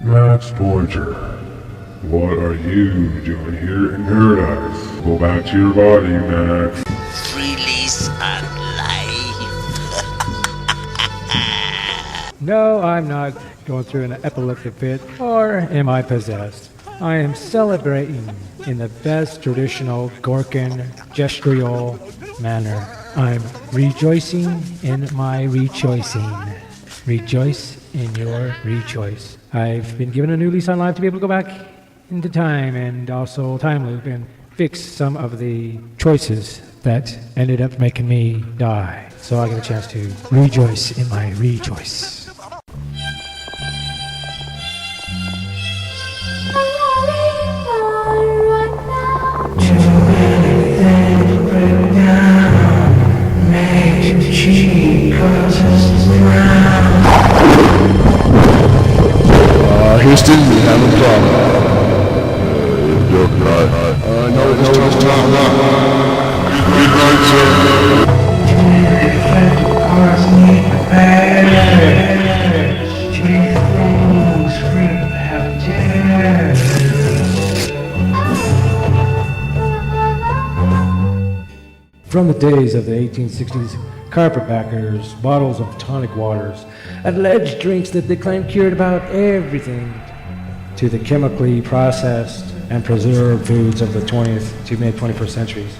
Max Pointer, what are you doing here in paradise? Go back to your body, Max. Free lease on life. No, I'm not going through an epileptic fit, or am I possessed? I am celebrating in the best traditional Gorkin gestural manner. I'm rejoicing in my rejoicing. Rejoice in your rejoice. I've been given a new lease on life to be able to go back into time and also time loop and fix some of the choices that ended up making me die. So I get a chance to rejoice in my rejoice. Houston, we have a problem. You're right. No, this time's not. He's right, sir. Cars need repairs. Too many things free to have tears. From the days of the 1860s, carpetbaggers, bottles of tonic waters, alleged drinks that they claimed cured about everything, to the chemically processed and preserved foods of the 20th to mid-21st centuries.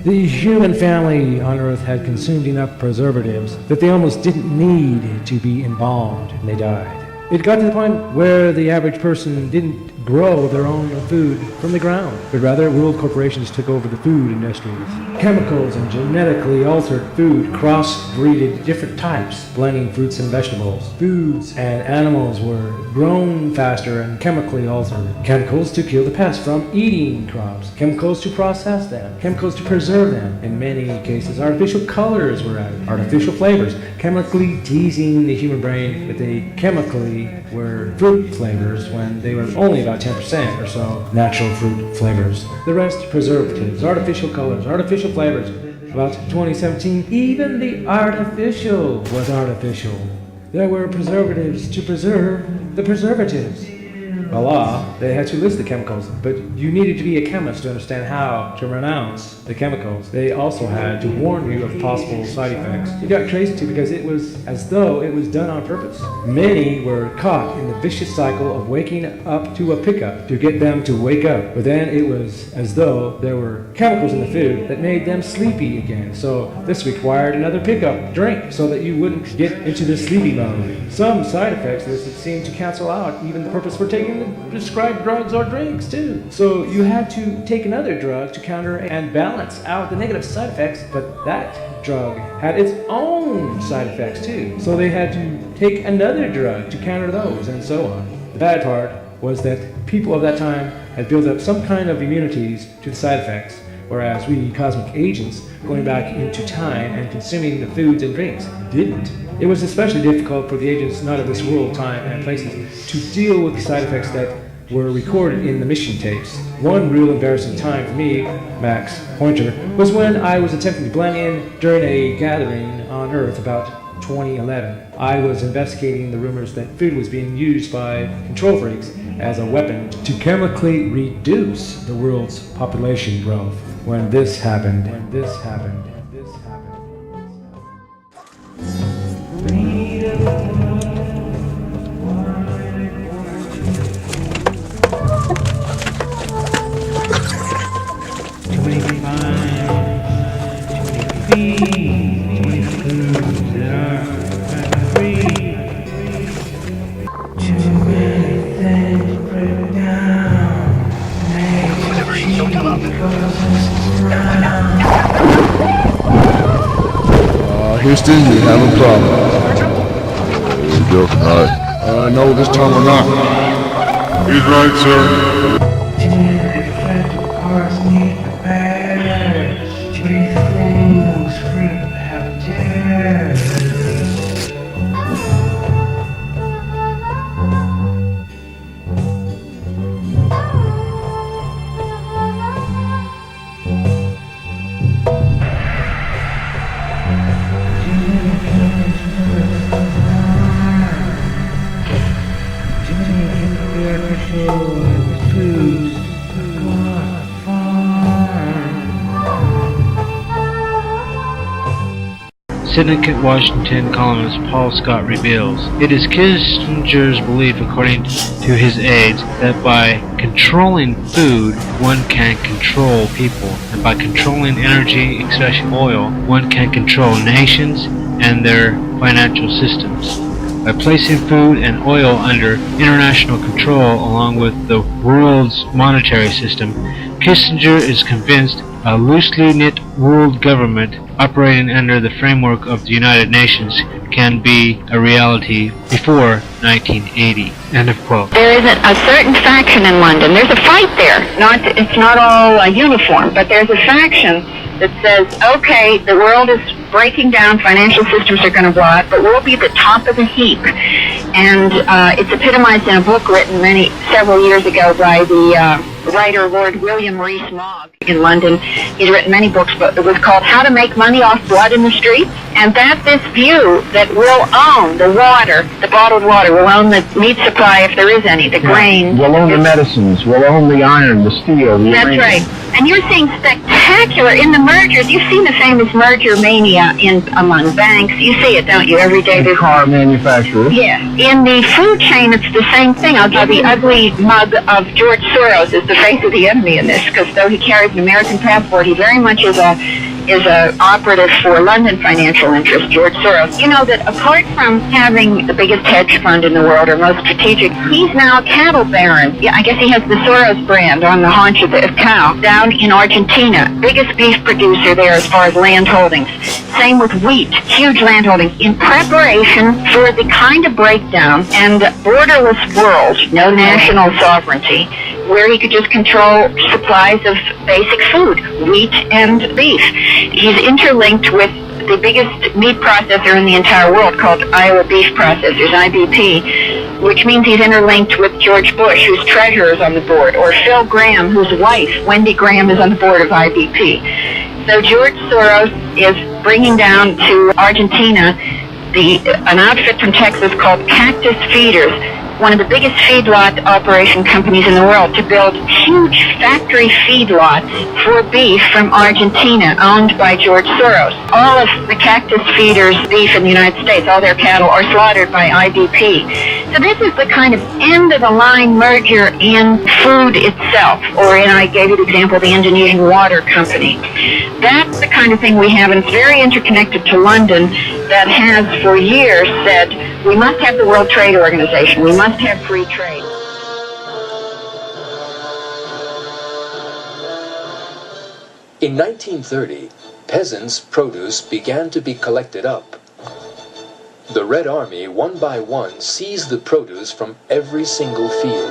The human family on Earth had consumed enough preservatives that they almost didn't need to be embalmed and they died. It got to the point where the average person didn't grow their own food from the ground, but rather world corporations took over the food industries. Chemicals and genetically altered food cross-breeded different types, blending fruits and vegetables. Foods and animals were grown faster and chemically altered. Chemicals to kill the pests from eating crops, chemicals to process them, chemicals to preserve them. In many cases, artificial colors were added, artificial flavors, chemically teasing the human brain that they chemically were fruit flavors when they were only about 10% or so natural fruit flavors. The rest preservatives, artificial colors, artificial flavors. About 2017, even the artificial was artificial. There were preservatives to preserve the preservatives. By law, they had to list the chemicals, but you needed to be a chemist to understand how to pronounce the chemicals. They also had to warn you of possible side effects. It got crazy too because it was as though it was done on purpose. Many were caught in the vicious cycle of waking up to a pickup to get them to wake up. But then it was as though there were chemicals in the food that made them sleepy again. So this required another pickup drink so that you wouldn't get into the sleepy mode. Some side effects listed seemed to cancel out even the purpose for taking the prescribed drugs or drinks too. So you had to take another drug to counter and balance out the negative side effects, but that drug had its own side effects too. So they had to take another drug to counter those and so on. The bad part was that people of that time had built up some kind of immunities to the side effects, whereas we cosmic agents going back into time and consuming the foods and drinks didn't. It was especially difficult for the agents not of this world, time, and places to deal with the side effects that were recorded in the mission tapes. One real embarrassing time for me, Max Pointer, was when I was attempting to blend in during a gathering on Earth about 2011. I was investigating the rumors that food was being used by control freaks as a weapon to chemically reduce the world's population growth. When this happened. Houston, we have a problem. You're right. No, this time we're not. He's right, sir. Cars need repairs. Too many things free to have tears. the artificial foods have gone far. Syndicate Washington columnist Paul Scott reveals, it is Kissinger's belief, according to his aides, that by controlling food, one can control people, and by controlling energy, especially oil, one can control nations and their financial systems. By placing food and oil under international control along with the world's monetary system, Kissinger is convinced a loosely knit world government operating under the framework of the United Nations can be a reality before 1980. End of quote. There is a certain faction in London. There's a fight there. It's not all uniform, but there's a faction that says, okay, the world is breaking down, financial systems are going to blow up, but we'll be the top of the heap. And it's epitomized in a book written several years ago by the writer Lord William Rees-Mogg in London. He's written many books, but it was called How to Make Money Off Blood in the Streets. And that's this view that we'll own the water, the bottled water, we'll own the meat supply if there is any, the grain. We'll own the medicines, we'll own the iron, the steel, the That's uranium. right. And you're seeing spectacular in the mergers. You've seen the famous merger mania among banks. You see it, don't you, every day? And car manufacturers. Yeah. In the food chain, it's the same thing. I'll give you the ugly mug of George Soros as the face of the enemy in this, because though he carries an American passport, he very much is a operative for London financial interests, George Soros. You know that apart from having the biggest hedge fund in the world, or most strategic, he's now a cattle baron. Yeah, I guess he has the Soros brand on the haunch of the cow down in Argentina. Biggest beef producer there as far as land holdings. Same with wheat, huge land holdings. In preparation for the kind of breakdown and borderless world, no national sovereignty, where he could just control supplies of basic food, wheat and beef. He's interlinked with the biggest meat processor in the entire world called Iowa Beef Processors, IBP, which means he's interlinked with George Bush, whose treasurer is on the board, or Phil Graham, whose wife, Wendy Graham, is on the board of IBP. So George Soros is bringing down to Argentina an outfit from Texas called Cactus Feeders, one of the biggest feedlot operation companies in the world, to build huge factory feedlots for beef from Argentina, owned by George Soros. All of the Cactus Feeders beef in the United States, all their cattle, are slaughtered by IBP. So this is the kind of end-of-the-line merger in food itself, or in, I gave you the example, the Indonesian Water Company. That's the kind of thing we have, and it's very interconnected to London, that has for years said, we must have the World Trade Organization, we must have free trade. In 1930, peasants' produce began to be collected up. The Red Army, one by one, seized the produce from every single field.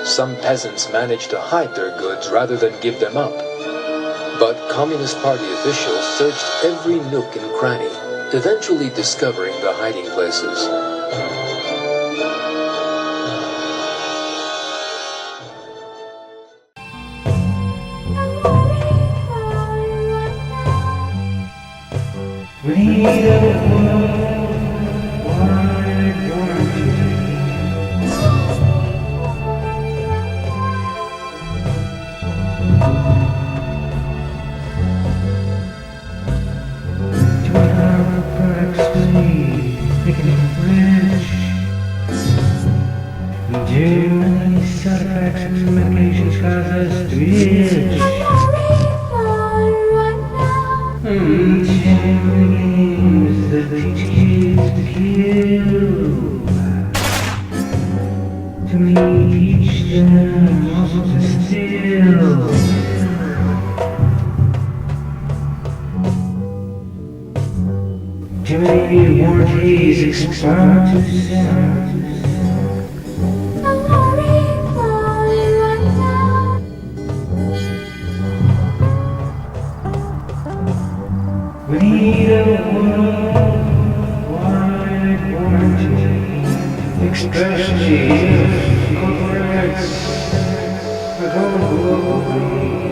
Some peasants managed to hide their goods rather than give them up. But Communist Party officials searched every nook and cranny, eventually discovering the hiding places. Too many side effects and medications cause us to itch. Too many games that teach kids to kill. Too many teach them also to steal. Too many warranties expire too soon. We need a worldwide warranty, expression of corporates, the globalists.